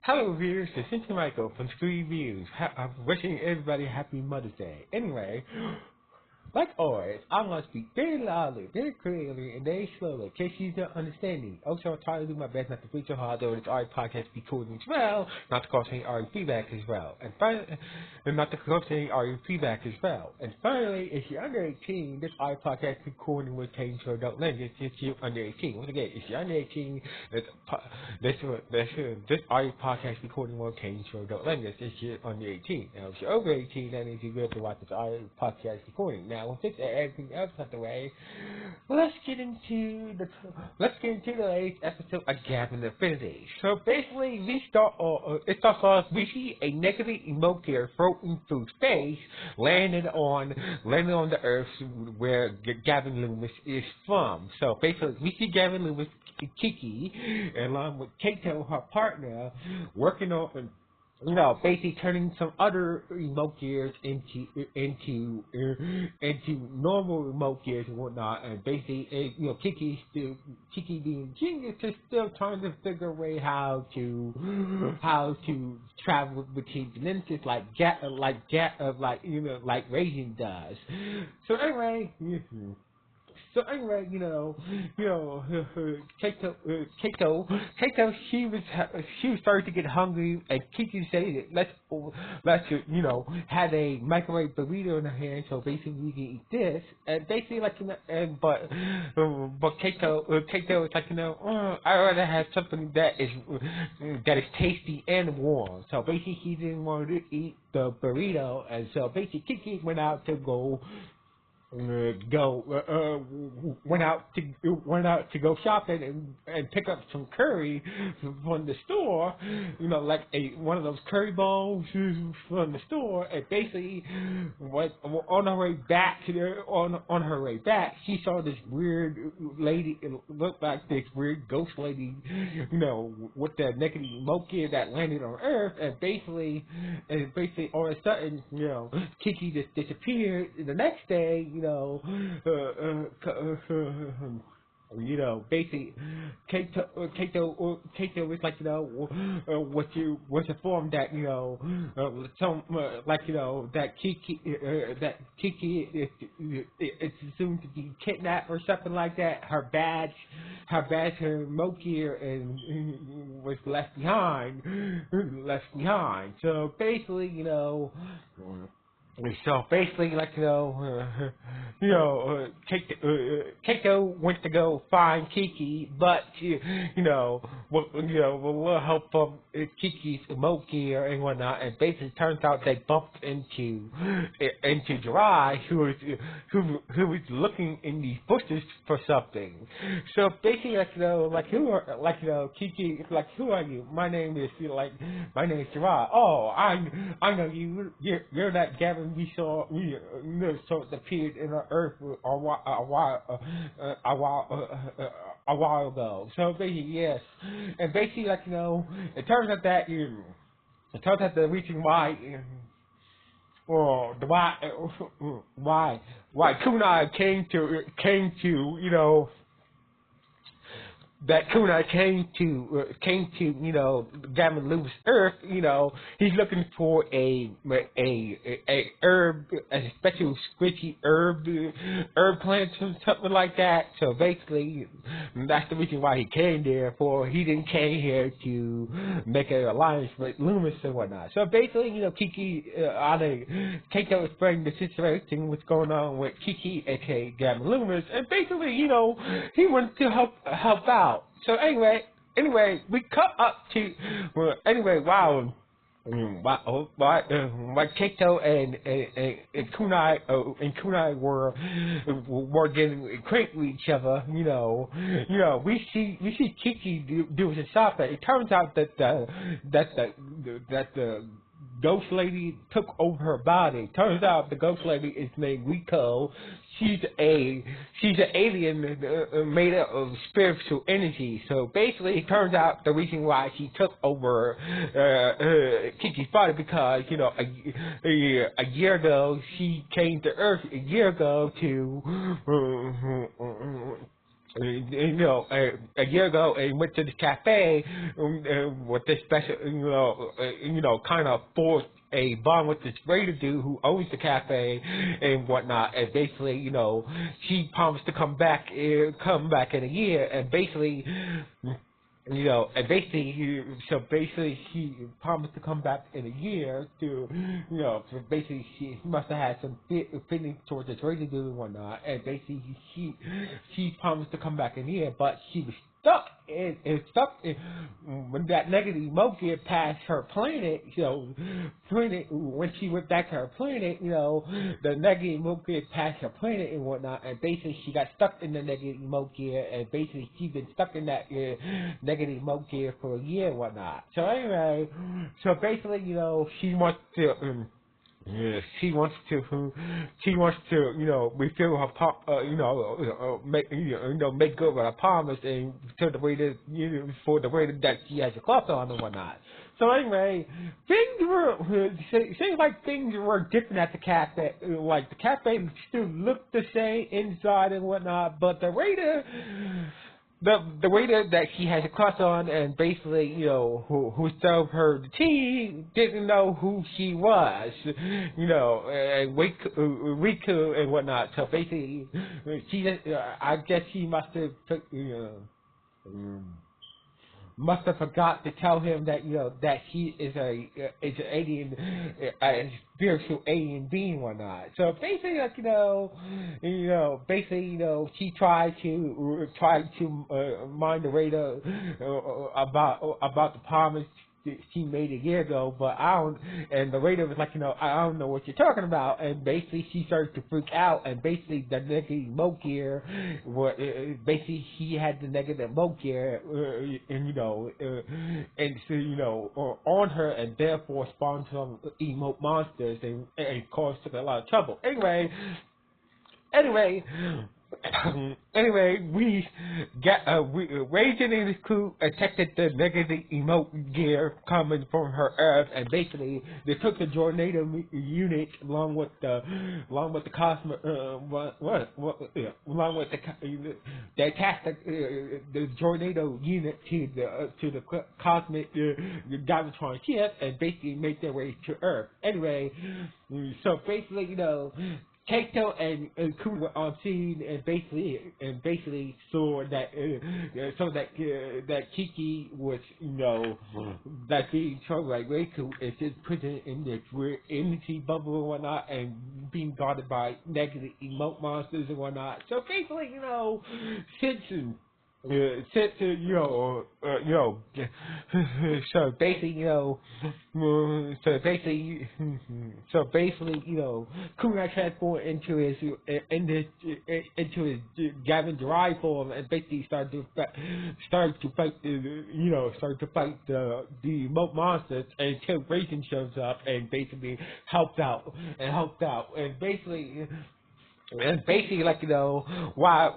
Hello, viewers. This is Michael from Screen Views. I'm wishing everybody a happy Mother's Day. Anyway, like always, I want to speak very loudly, very clearly, and very slowly, in case you don't understand me. Also, I'll try to do my best not to preach so hard, though it's our podcast recording as well, not to cause any RE feedback as well. And finally, and not to cause any RE feedback as well. And finally, if you're under 18, this RE podcast recording will change to adult language if you're under 18. Once again, if you're under 18, this RE podcast recording will change to adult language if you're under 18. Now, if you're over 18, that means you're good to watch this RE podcast recording. Now, with this and everything else out the way, let's get into the latest episode of Gavan Affinity. So basically, it starts off. We see a negative emoker floating through space, landing on the Earth where Gavin Loomis is from. So basically, we see Gavin Loomis, Kiki, along with Kato, her partner, working on basically turning some other remote gears into normal remote gears and whatnot, and basically, Kiki being genius is still trying to figure a way how to travel between dimensions like Raisin does. So anyway. Keiko, she was starting to get hungry, and Kiki said, let's have a microwave burrito in her hand, so basically we can eat this, and basically but Keiko was like, I'd rather have something that is tasty and warm, so basically he didn't want to eat the burrito, and so basically Kiki went out to go went out to go shopping and pick up some curry from the store, like one of those curry bowls from the store, and basically on her way back she saw this weird lady. It looked like this weird ghost lady, with the negative remote gear that landed on Earth, and basically all of a sudden, Kiki just disappeared. The next day, basically, Kato was like, was informed that, that Kiki is assumed to be kidnapped or something like that. Her badge, her remote gear, and was left behind. So basically, Keiko went to go find Kiki, but with a little help from Kiki's remote gear and whatnot, and basically turns out they bumped into Jirai, who was looking in these bushes for something. So basically, Kiki, who are you? My name is Jirai. Oh, I know you. You're that Gavin we saw appeared in the Earth a while ago. So basically, yes, and basically, it turns out the reason why. Well, why Kunai came to that Kunai came to Gavin Lewis Earth. He's looking for a herb, a special squishy herb plant or something like that. So basically, that's the reason why he came there. He didn't came here to make an alliance with Loomis and whatnot. So basically, Kiki, Keiko explained the situation, what's going on with Kiki, aka Gavin Loomis, and basically, he wanted to help out. So anyway, we cut up to while Keito and Kunai were getting acquainted with each other. We see Kiki do his shopping. It turns out that the ghost lady took over her body. Turns out the ghost lady is named Rico. She's an alien made up of spiritual energy. So basically, it turns out the reason why she took over Kiki's body because a year ago she came to Earth. A year ago a year ago, and went to the cafe with this special, kind of forced a bond with this raider dude who owns the cafe and whatnot. And basically, she promised to come back in a year, and basically. So basically, she promised to come back in a year so basically she must have had some feelings towards this radio dude and whatnot, and basically she promised to come back in a year, but she was stuck in when that negative emoji passed her planet, when she went back to her planet, the negative emoji passed her planet and whatnot, and basically she got stuck in the negative emoji, and basically she's been stuck in that negative emoji for a year and whatnot. So anyway, so basically, she wants to. She wants to, refill her, make good with her promise and to the way that, for the way that she has a cloth on and whatnot. So anyway, seems like things were different at the cafe. Like the cafe still looked the same inside and whatnot, but the waiter. The waiter that she has a crush on, and basically, who served her the tea, didn't know who she was, and Riku and whatnot. So basically, I guess she must have forgot to tell him that that he is is an alien, a spiritual alien being or whatnot. So basically, she tried to mind the radar about the promise she made a year ago, but and the radar was like, I don't know what you're talking about, and basically she started to freak out, and basically the negative mode gear, basically he had the negative mode gear, on her, and therefore spawned some emote monsters, and caused her a lot of trouble. Anyway, we Raging in his crew detected the negative emote gear coming from her Earth, and basically they took the tornado unit along with the cosmic they attached the tornado unit to the cosmic Gavan ship, and basically made their way to Earth. Anyway, so basically, Kaito and Kun were on scene, and basically saw that that Kiki was that being told like Riku is just put in this weird energy bubble and whatnot, and being guarded by negative emote monsters and whatnot. So basically, since so basically, Kunai transformed into his Gavin derived form, and basically started to fight the emote monsters until Raisin shows up and basically helped out, and basically. And basically, why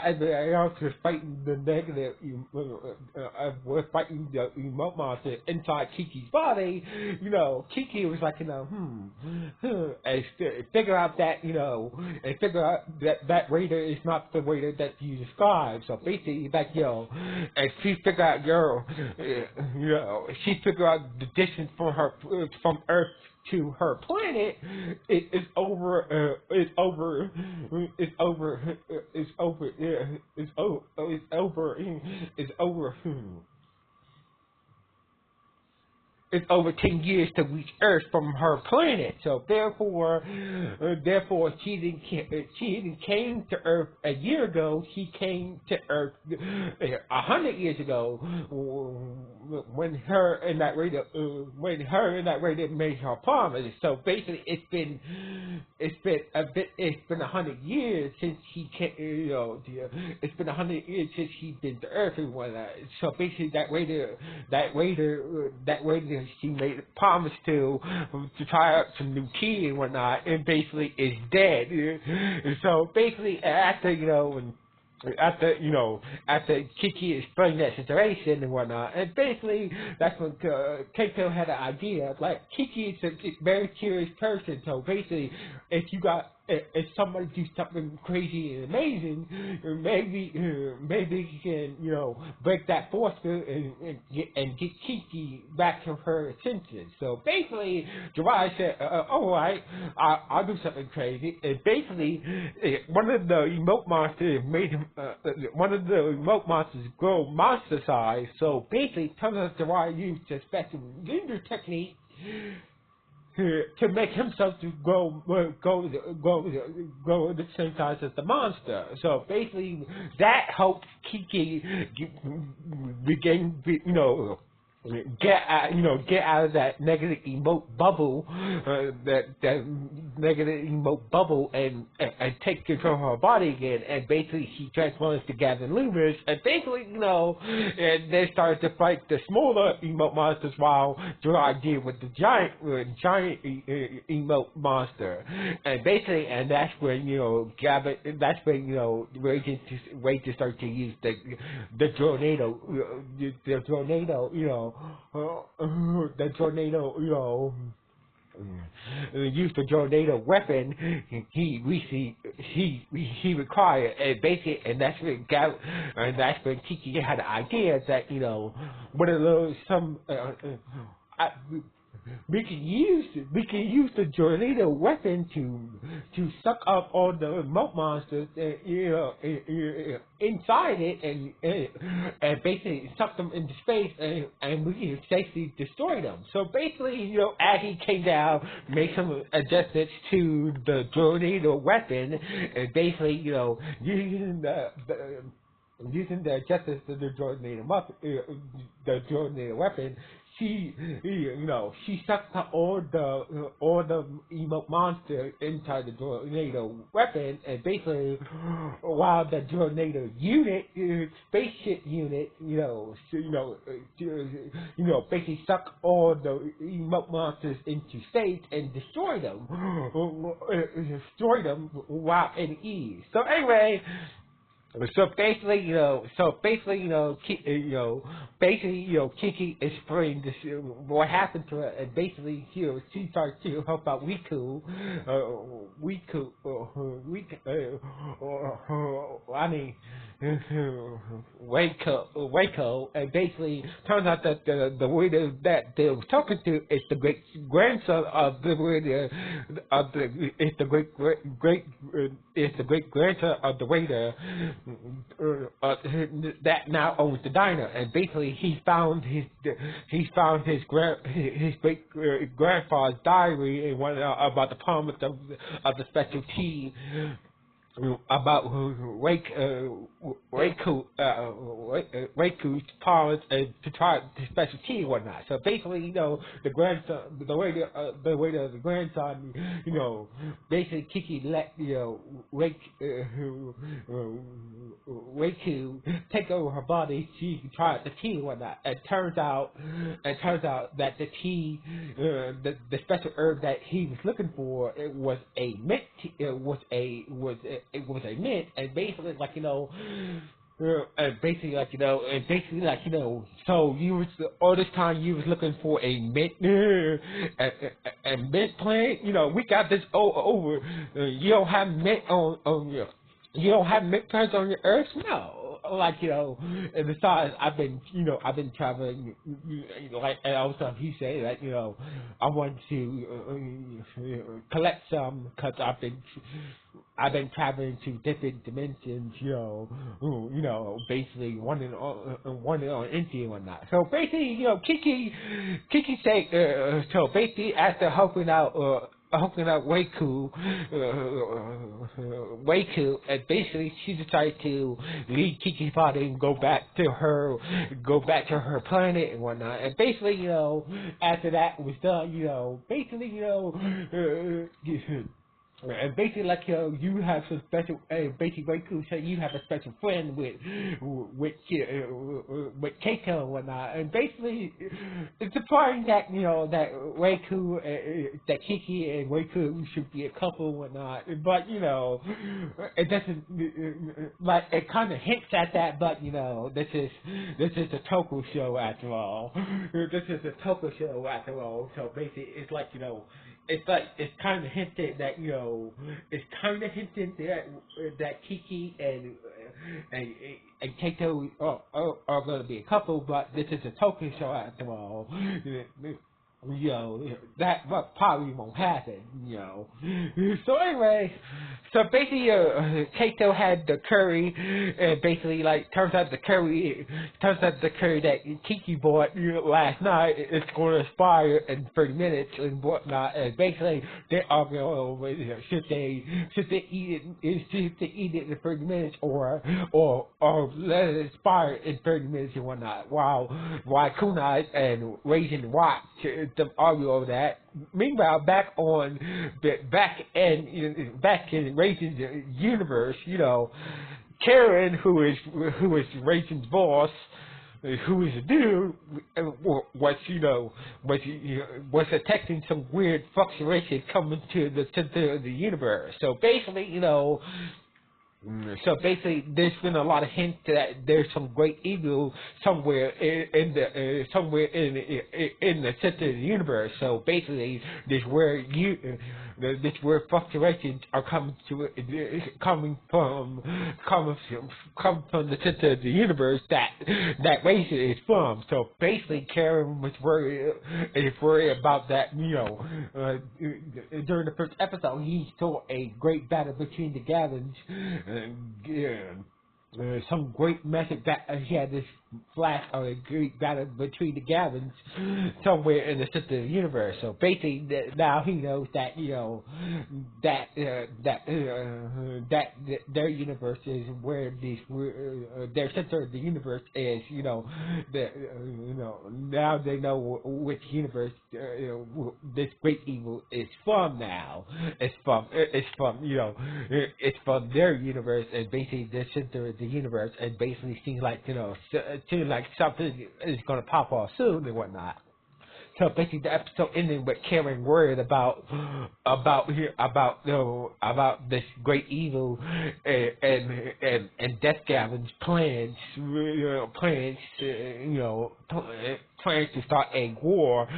everybody else was fighting the negative, was fighting the emote monster inside Kiki's body, Kiki was like, and figure out that, and figure out that Raider is not the Raider that you described. So basically, and she figured out, she figured out the distance from Earth to her planet is over. It's over 10 years to reach Earth from her planet. So therefore, she didn't came to Earth a year ago. She came to Earth 100 years ago when her and that radio made her promise. So basically, it's been 100 years since she came. It's been 100 years since she's been to Earth and whatnot. So basically, that radio she made a promise to try out some new key and whatnot, and basically is dead. So basically, after Kiki explained that situation and whatnot, and basically that's when Keiko had an idea. Like, Kiki is a very curious person, so basically, if you got if somebody do something crazy and amazing, maybe he can, break that force field and get Kiki back to her senses. So basically, Jiraiya said, all right, I'll do something crazy. And basically, one of the emote monsters made him, one of the emote monsters grow monster size. So basically, turns out Jiraiya used a special ninja technique to make himself to grow the same size as the monster. So basically, that helped Kiki regain, get out of that negative emote bubble, that negative emote bubble, and take control of her body again. And basically, she transforms to Gavan Loomis, and basically, and they started to fight the smaller emote monsters while Jiraiya did with the giant emote monster. And basically, and that's when Gavan, that's when Ray just started to use the tornado, the tornado, use the tornado weapon he required, and basically, and that's when Kiki had the idea that one of those we can use the tornado weapon to suck up all the remote monsters inside it and basically suck them into space and we can safely destroy them. So basically, as he came down, make some adjustments to the tornado weapon, and basically, using the adjustments to the tornado weapon, she sucked up all the emote monster inside the tornado weapon, and basically, while the tornado unit, spaceship unit, basically suck all the emote monsters into space and destroy them while in ease. So anyway. So basically, Kiki explained this, what happened to her, and basically, she started to help out Riku, Waco, and basically turns out that the waiter that they were talking to is the great grandson of the waiter, it's the great grandson of the waiter that now owns the diner, and basically he found his great grandfather's diary and one about the promise of the special tea. About Reiku's powers to try the special tea and whatnot. So basically, the grandson, the way of the grandson, basically Kiki let Reiku take over her body. She can try the tea and whatnot. It turns out that the tea, the special herb that he was looking for, it was a mint. It was a mint, and basically, so you was all this time you was looking for a mint, a mint plant. We got this over. You don't have mint you don't have mint plants on your earth, no. And besides, I've been traveling, and also he said that, I want to collect some, because I've been traveling to different dimensions, basically wanting on India and whatnot. So basically, Kiki said, so basically after helping out Weiku, and basically she decided to leave Kiki's body and go back to her planet and whatnot. And basically, after that was done, and basically, you have some special. Basically, Reiku said you have a special friend with Keiko and whatnot. And basically, it's surprising that that Reiku, that Kiki and Reiku should be a couple and whatnot. But it doesn't it kind of hints at that. But this is a Toko show after all. This is a Toko show after all. So basically, it's it's kind of hinted that it's kind of hinted that Kiki and Kato are going to be a couple, but this is a token show after all. That probably won't happen. So anyway, so basically, Kato had the curry, and basically, like, turns out the curry that Kiki bought last night is going to expire in 30 minutes and whatnot, and basically, they are going to, should they eat it in 30 minutes or let it expire in 30 minutes and whatnot, while Kunai and Raisin watch them argue over that. Meanwhile, back in Raisin's universe, Karen, who is Raisin's boss, who is a dude, was detecting some weird fluctuation coming to the center of the universe. So basically, there's been a lot of hints that there's some great evil somewhere in the center of the universe. So basically, this where fluctuations are coming from the center of the universe that Raisin is from. So basically, Karen is worried about that. During the first episode, he saw a great battle between the Gavans. Some great message that he had this flash of a great battle between the Gavans somewhere in the center of the universe. So basically, now he knows that their universe is where their center of the universe is. Now they know which universe this great evil is from. Now it's from their universe, and basically the center of the universe, and basically seems like something is going to pop off soon and whatnot. So basically, the episode ending with Karen worried about this great evil and Death Gavin's plans to start a war.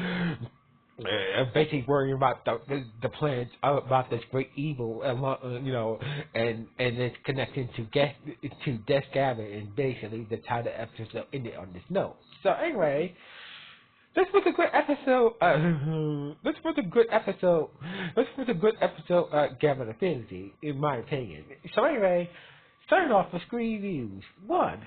Basically worrying about the plans about this great evil, and it's connecting to Death Gavin, and basically that's how the episode ended on this note. So anyway, this was a good episode. This was a good episode. Gavin Affinity, in my opinion. So anyway, starting off with screen reviews. 1.